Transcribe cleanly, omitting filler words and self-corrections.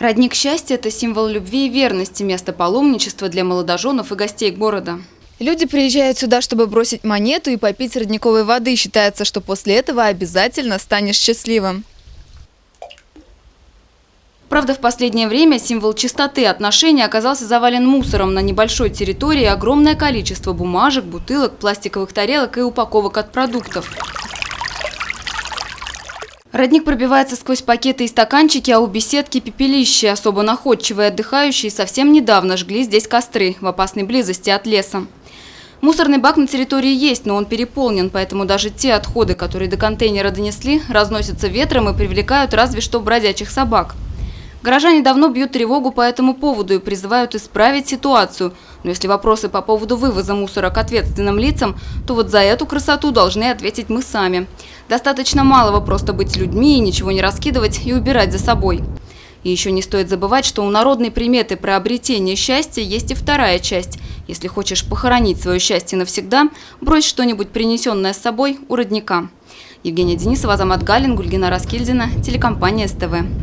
Родник счастья – это символ любви и верности, место паломничества для молодоженов и гостей города. Люди приезжают сюда, чтобы бросить монету и попить родниковой воды. Считается, что после этого обязательно станешь счастливым. Правда, в последнее время символ чистоты отношений оказался завален мусором. На небольшой территории огромное количество бумажек, бутылок, пластиковых тарелок и упаковок от продуктов. Родник пробивается сквозь пакеты и стаканчики, а у беседки пепелище. Особо находчивые отдыхающие совсем недавно жгли здесь костры в опасной близости от леса. Мусорный бак на территории есть, но он переполнен, поэтому даже те отходы, которые до контейнера донесли, разносятся ветром и привлекают разве что бродячих собак. Горожане давно бьют тревогу по этому поводу и призывают исправить ситуацию. Но если вопросы по поводу вывоза мусора к ответственным лицам, то вот за эту красоту должны ответить мы сами. Достаточно малого просто быть людьми и ничего не раскидывать и убирать за собой. И еще не стоит забывать, что у народной приметы про обретение счастья есть и вторая часть. Если хочешь похоронить свое счастье навсегда, брось что-нибудь принесенное с собой у родника. Евгения Денисова, Азамат Галин, Гульгина Раскильдина, телекомпания СТВ.